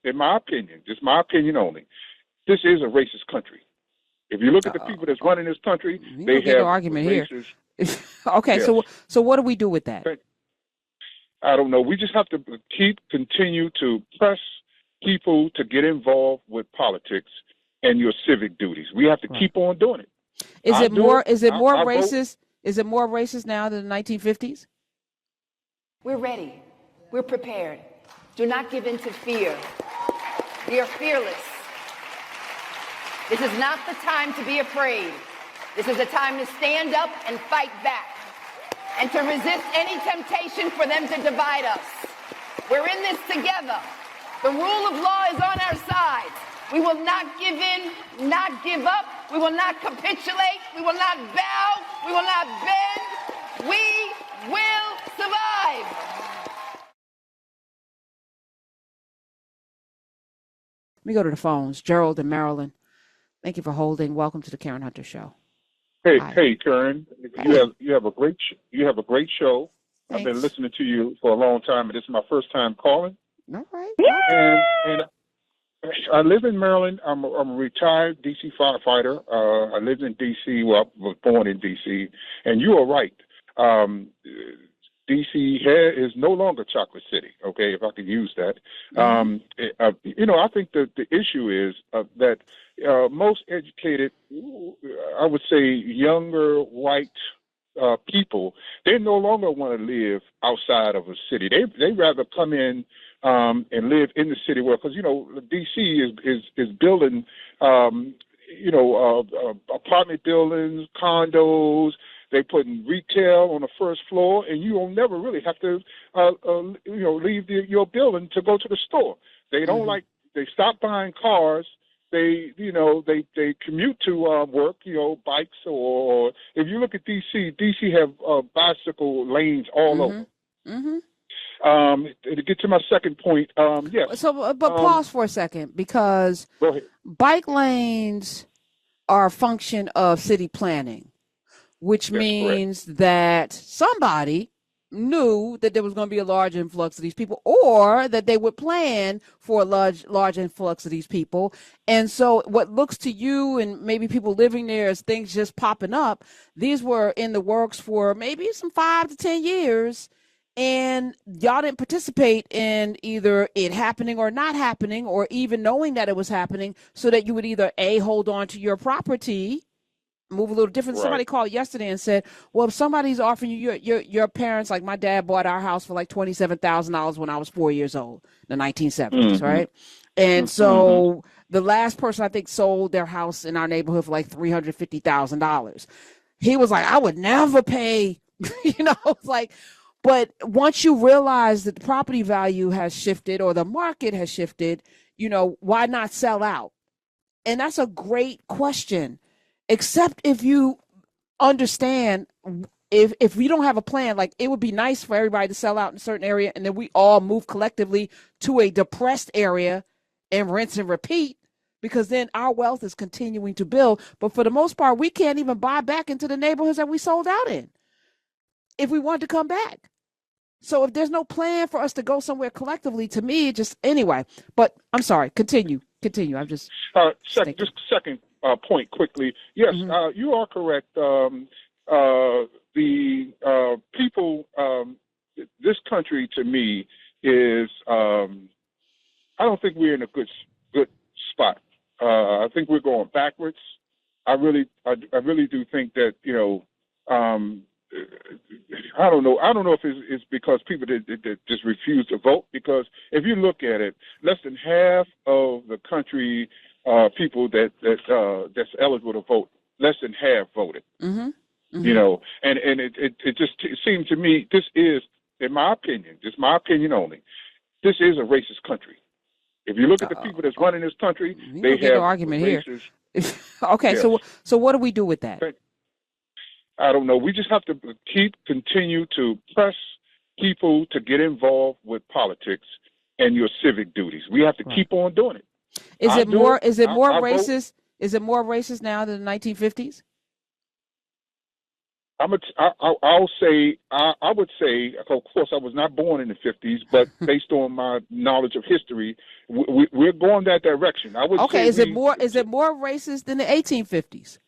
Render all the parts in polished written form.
in my opinion, just my opinion only, this is a racist country. If you look at the people that's running this country, You they don't get no have argument racist. here. Okay, Yes. so what do we do with that? I don't know. We just have to continue to press people to get involved with politics and your civic duties. We have to keep on doing it. Is it more vote. racist? Is it more racist now than the 1950s? We're ready. We're prepared. Do not give in to fear. We are fearless. This is not the time to be afraid. This is a time to stand up and fight back and to resist any temptation for them to divide us. We're in this together. The rule of law is on our side. We will not give in, not give up. We will not capitulate. We will not bow. We will not bend. We will survive. Let me go to the phones. Gerald in Maryland. Thank you for holding. Welcome to the Karen Hunter Show. Hey, Karen. Hey. You have a great show. Thanks. I've been listening to you for a long time, and this is my first time calling. All right. And I live in Maryland. I'm a retired D.C. firefighter. I lived in D.C. Well, I was born in D.C. And you are right. D.C. is no longer Chocolate City, okay, if I could use that. I think that the issue is that most educated, I would say younger white people, they no longer want to live outside of a city. They rather come in and live in the city where, because, D.C. is building, apartment buildings, condos. They putting retail on the first floor, and you will never really have to, leave your building to go to the store. They don't they stop buying cars. They commute to work, bikes, or if you look at DC have bicycle lanes all over. To get to my second point, yes. So, but pause for a second, because go ahead. Bike lanes are a function of city planning, which means that somebody knew that there was going to be a large influx of these people, or that they would plan for a large influx of these people. And so what looks to you and maybe people living there as things just popping up, these were in the works for maybe some 5 to 10 years. And y'all didn't participate in either it happening or not happening, or even knowing that it was happening, so that you would either hold on to your property, move a little different. Right. Somebody called yesterday and said, well, if somebody's offering you your parents, like my dad bought our house for like $27,000 when I was 4 years old, the 1970s, right? And so the last person I think sold their house in our neighborhood for like $350,000. He was like, I would never pay, but once you realize that the property value has shifted or the market has shifted, why not sell out? And that's a great question. Except if you understand, if we don't have a plan, like it would be nice for everybody to sell out in a certain area and then we all move collectively to a depressed area and rinse and repeat, because then our wealth is continuing to build. But for the most part, we can't even buy back into the neighborhoods that we sold out in if we want to come back. So if there's no plan for us to go somewhere collectively, to me, anyway. But I'm sorry, continue. I'm just second point quickly. Yes, you are correct. The people, this country to me is, I don't think we're in a good spot. I think we're going backwards. I really do think that, I don't know if it's because people that just refuse to vote, because if you look at it, less than half of the country people that's eligible to vote, less than half voted. And it just seemed to me, this is, in my opinion, just my opinion only, this is a racist country. If you look at the people that's running this country, they have no argument racist, here. Okay, yes. So what do we do with that? I don't know. We just have to continue to press people to get involved with politics and your civic duties. We have to keep on doing it. Is it more racist? Is it more racist now than the 1950s? I'll say, I would say, of course, I was not born in the 50s, but based on my knowledge of history, we're going that direction. I would Okay, say is it more racist than the 1850s?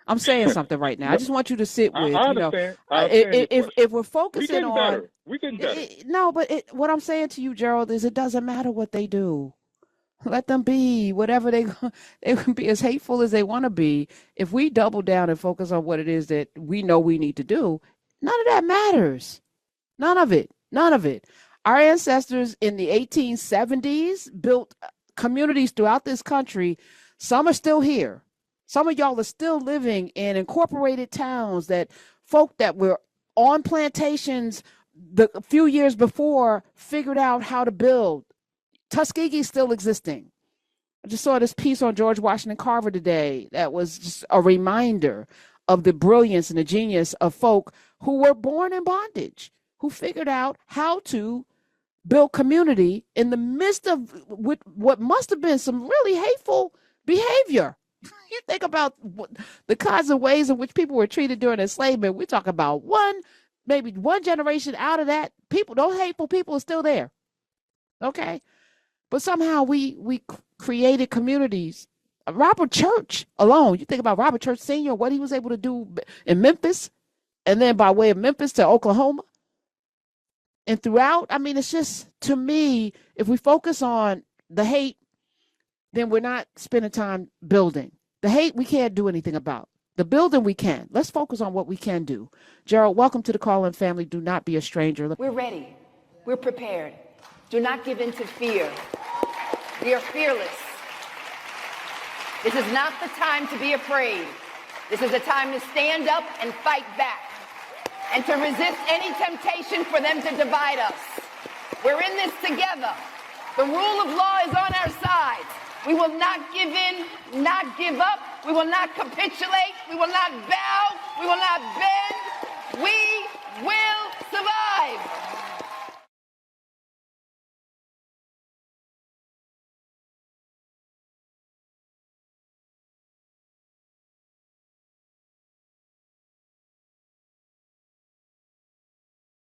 I'm saying something right now. I just want you to sit with, I you know, understand. I understand your question. if we're focusing getting on, better. We're getting better. No, but what I'm saying to you, Gerald, is it doesn't matter what they do. Let them be whatever they can be as hateful as they want to be. If we double down and focus on what it is that we know we need to do, none of that matters. None of it. None of it. Our ancestors in the 1870s built communities throughout this country. Some are still here. Some of y'all are still living in incorporated towns that folk that were on plantations a few years before figured out how to build. Tuskegee still existing. I just saw this piece on George Washington Carver today that was just a reminder of the brilliance and the genius of folk who were born in bondage, who figured out how to build community in the midst of what must have been some really hateful behavior. You think about the kinds of ways in which people were treated during enslavement. We talk about maybe one generation out of that. Those hateful people are still there. Okay. But somehow we created communities. Robert Church alone, you think about Robert Church Sr., what he was able to do in Memphis, and then by way of Memphis to Oklahoma and throughout. I mean, it's just, to me, if we focus on the hate, then we're not spending time building. The hate we can't do anything about. The building we can. Let's focus on what we can do. Gerald, welcome to the Call-In family. Do not be a stranger. We're ready. We're prepared. Do not give in to fear. We are fearless. This is not the time to be afraid. This is a time to stand up and fight back and to resist any temptation for them to divide us. We're in this together. The rule of law is on our side. We will not give in, not give up. We will not capitulate. We will not bow. We will not bend. We will survive.